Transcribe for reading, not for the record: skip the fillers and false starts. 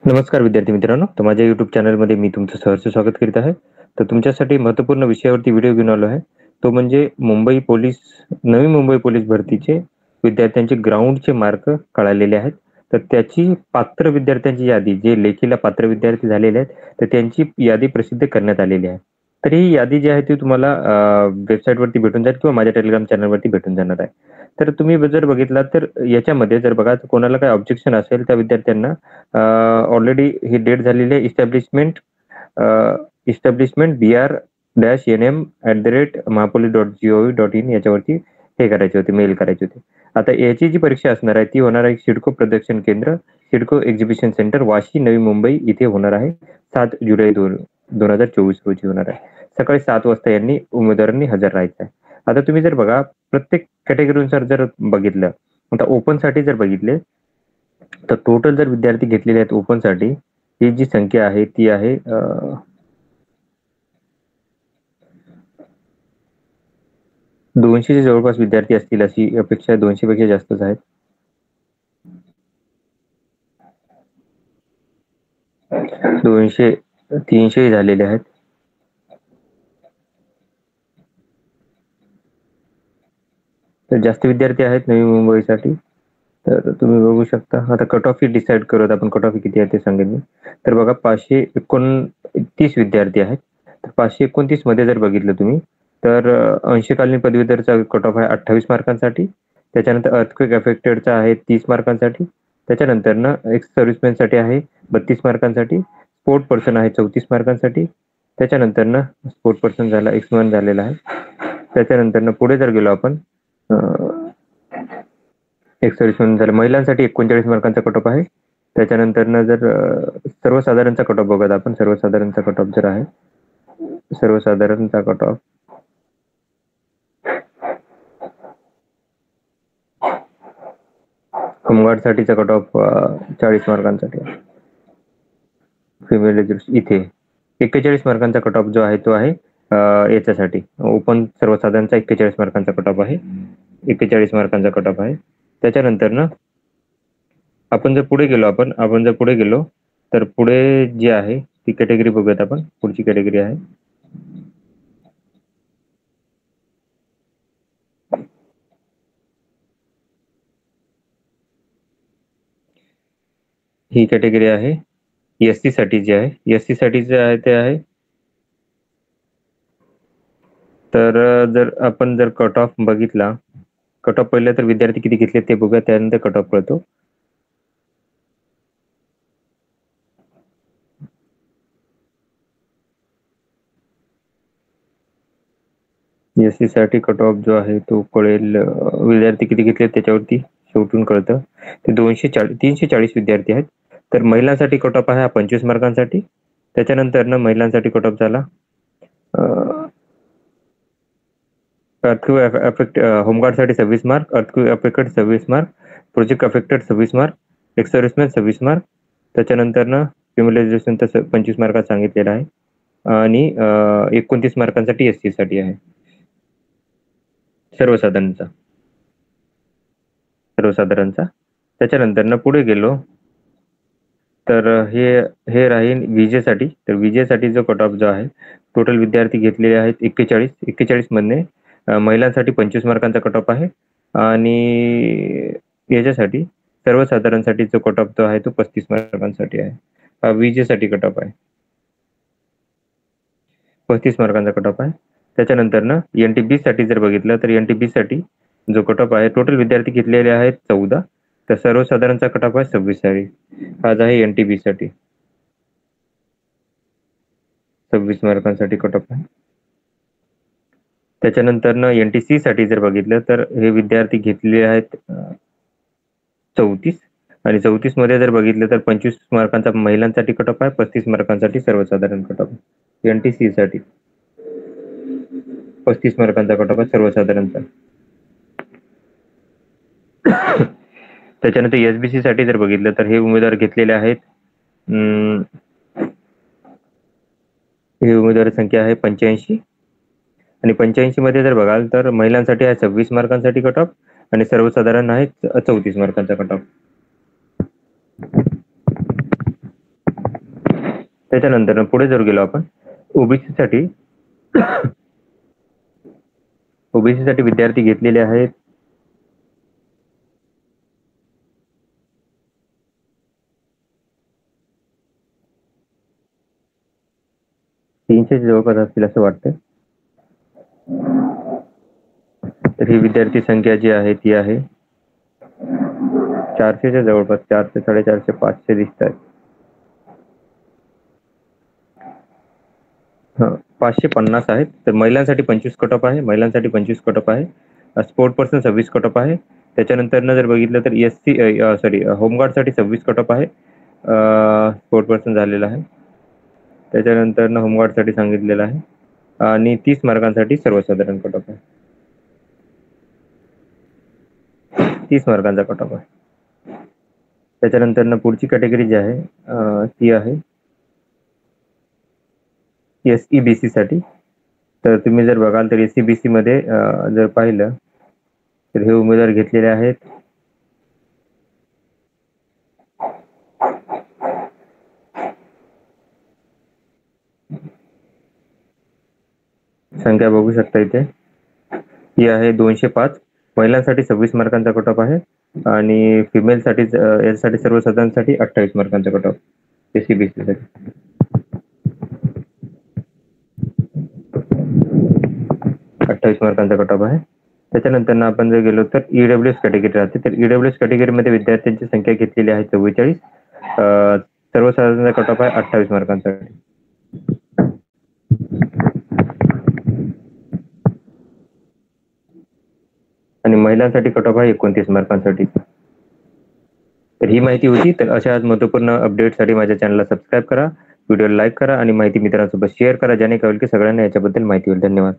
नमस्कार विद्यार्थी मित्रांनो, तर माझ्या YouTube चॅनलमध्ये मी तुमचं सहर्ष स्वागत करीत आहे. तर तुमच्यासाठी महत्त्वपूर्ण विषयावरती व्हिडिओ घेऊन आलो आहे. तो म्हणजे नवी मुंबई पोलीस भरतीचे विद्यार्थ्यांचे ग्राउंडचे मार्क कळालेले आहेत. तर त्याची पात्र विद्यार्थ्यांची यादी, जे लेखीला पात्र विद्यार्थी झालेले आहेत, तर त्यांची यादी प्रसिद्ध करण्यात आलेली आहे. तर ही यादी जी आहे ती तुम्हाला वेबसाईटवरती भेटून जाईल किंवा माझ्या टेलिग्राम चॅनलवरती भेटून जाणार आहे. तर तुम्ही जर बघितलात तर याच्यामध्ये जर बघा कोणाला काही ऑब्जेक्शन असेल त्या विद्यार्थ्यांना ऑलरेडी ही डेट झालेली आहे. इस्टॅब्लिशमेंट br-nm@mahapolis.gov.in याच्यावरती हे करायचे होते, मेल करायचे होते. आता याची जी परीक्षा असणार आहे ती होणार आहे सिडको प्रदर्शन केंद्र, सिडको एक्झिबिशन सेंटर, वाशी, नवी मुंबई इथे होणार आहे. 7 जुलै 2024 रोजी होणार आहे. सकाळी 7 वाजता यांनी उमेदवारांनी हजर राहायचं आहे. आता तुम्ही जर बघा प्रत्येक कॅटेगरीनुसार जर बघितलं, आता ओपनसाठी जर बघितले तर टोटल जर विद्यार्थी घेतलेले आहेत ओपनसाठी, ही जी संख्या आहे ती आहे 200च्या जवळपास विद्यार्थी असतील अशी अपेक्षा. 200 पेक्षा जास्तच आहेत. 200 300 झालेले आहेत. तर जास्त विद्यार्थी आहेत नवी मुंबईसाठी. तर तुम्ही बघू शकता. आता कट ऑफ डिसाईड करूयात आपण. कट ऑफ किती आहे ते सांगेन मी. तर बघा 529 विद्यार्थी आहेत. तर 529 मध्ये जर बघितलं तुम्ही तर अंशकालीन पदवीधरचा कट ऑफ आहे 28 मार्कांसाठी. त्याच्यानंतर अर्थक्वेक अफेक्टेडचा आहे 30 मार्कांसाठी. त्याच्यानंतर एक्स सर्व्हिसमॅनसाठी आहे 32 मार्कांसाठी. स्पोर्ट पर्सन आहे 34 मार्कांसाठी. त्याच्यानंतर स्पोर्ट पर्सन झाला एक्स1 झालेला आहे. त्याच्यानंतर पुढे जर गेलो आपण एक सर्व्हिसमॅन झालं. महिलांसाठी 39 मार्कांचा कट ऑफ आहे. त्याच्यानंतर जर सर्वसाधारणचा कट ऑफ बघत आपण. सर्वसाधारणचा कट ऑफ जर आहे, सर्वसाधारणचा कट ऑफ होमगार्डसाठीचा कट ऑफ 40 मार्कांसाठी फिमेल इथे 41 मार्कांचा कट ऑफ जो आहे तो आहे याच्यासाठी ओपन सर्वसाधारणचा 41 मार्कांचा कट ऑफ आहे. 41 मार्कांचा कट ऑफ आहे. त्याच्यानंतर आपण जर पुढे गेलो तर पुढे जी आहे ती कॅटेगरी बघूयात आपण. पुढची कॅटेगरी आहे ही कॅटेगरी आहे एससी साठी. जी आहे एससी साठी जे आहे ते आहे. तर जर आपण कट ऑफ बघितला, कट ऑफ पहिले तर विद्यार्थी किती घेतले ते बघूया, त्यानंतर कट ऑफ कळतो. एससी साठी कट ऑफ जो आहे तो कळेल. विद्यार्थी किती घेतले त्याच्यावरती शेवटून कळतं. ते 340 विद्यार्थी आहेत. तर महिलांसाठी कट ऑफ आहे 25 मार्कांसाठी. त्याच्यानंतर महिलांसाठी कट ऑफ झाला होमगार्डसाठी 26 mark, earthquake affected 26 mark, project affected 26 mark, ex serviceman 26 mark. त्याच्यानंतर क्युम्युलेशन तर 25 मार्कात सांगितलेलं आहे. आणि 29 मार्कांसाठी एससी साठी आहे सर्वसाधारणचा. त्याच्यानंतर पुढे गेलो तर हे राहील विजेसाठी. तर विजेसाठी जो कट ऑफ जो आहे, टोटल विद्यार्थी घेतलेले आहेत 41 मधने महिलांसाठी 25 मार्कांचा कट ऑफ आहे. आणि याच्यासाठी सर्वसाधारणसाठी जो कट ऑफ जो आहे तो 35 मार्कांसाठी आहे. विजेसाठी कट ऑफ आहे 35 मार्कांचा कट ऑफ आहे. त्याच्यानंतर एनटीबी साठी जर बघितलं तर एनटीबी साठी जो कट ऑफ आहे, टोटल विद्यार्थी घेतलेले आहेत 14. तर सर्वसाधारणचा कट ऑफ आहे 26 आज आहे एनटीबी साठी 26 मार्कांसाठी कट ऑफ आहे. त्याच्यानंतर एनटीसी साठी जर बघितलं तर हे विद्यार्थी घेतलेले आहेत 34. आणि 34 मध्ये जर बघितलं तर 25 मार्कांचा महिलांसाठी कट ऑफ आहे, 35 मार्कांसाठी सर्वसाधारण कट ऑफ आहे. एनटीसी साठी 35 मार्कांचा कट ऑफ आहे सर्वसाधारणचा. त्याच्यानंतर एसबीसी साठी जर बघितलं तर हे उमेदवार घेतलेले आहेत, ही उमेदवार संख्या आहे 85. आणि 85 मध्ये जर बघाल तर महिलांसाठी आहे 26 मार्कांसाठी कट ऑफ आणि सर्वसाधारण आहे 34 मार्कांचा कट ऑफ. त्याच्यानंतर पुढे जर गेलो आपण ओबीसी साठी विद्यार्थी घेतलेले आहेत 300 जवळपास असतील असं वाटतं. तर ही विद्यार्थी संख्या जी आहे ती आहे 400च्या जवळपास, 400, 450, 500 दिसत आहेत. 550 आहेत. तर महिलांसाठी 25 कट ऑफ आहे, महिलांसाठी 25 कट ऑफ आहे, स्पोर्ट पर्सन 26 कट ऑफ आहे. त्याच्यानंतर जर बघितलं तर होमगार्डसाठी 26 कट ऑफ आहे, स्पोर्ट पर्सन झालेला आहे. त्याच्यानंतर होमगार्डसाठी सांगितलेलं आहे आणि 30 मार्कांसाठी सर्वसाधारण कट ऑफ आहे. 30 मार्कांचा कट ऑफ आहे. त्याच्यानंतर पुढची कॅटेगरी जी आहे ती आहे SEBC साठी. तर तुम्ही जर बघाल तर SEBC मध्ये जर पाहिलं तर हे उमेदवार घेतलेले आहेत संख्या बघू शकता इथे. ही आहे 205. महिलांसाठी 26 मार्कांचा कट ऑफ आहे आणि फिमेल साठी यासाठी सर्वसाधारणसाठी 28 मार्कांचा कट ऑफ SEBC साठी. 28 मार्कांचा कट ऑफ आहे. त्याच्यानंतर आपण जर गेलो तर EWS कॅटेगरी राहते. तर EWS कॅटेगरीमध्ये विद्यार्थ्यांची संख्या घेतलेली आहे 44. सर्वसाधारणचा कट ऑफ आहे 28 मार्कांचा. आणि महिलांसाठी कट ऑफ आहे 29 मार्कांसाठी. तर ही माहिती होती. तर अशा महत्त्वपूर्ण अपडेटसाठी माझ्या चॅनलला सबस्क्राईब करा, व्हिडिओला लाईक करा आणि माहिती मित्रांसोबत शेअर करा, ज्याने कळेल की सगळ्यांना याच्याबद्दल माहिती होईल. धन्यवाद.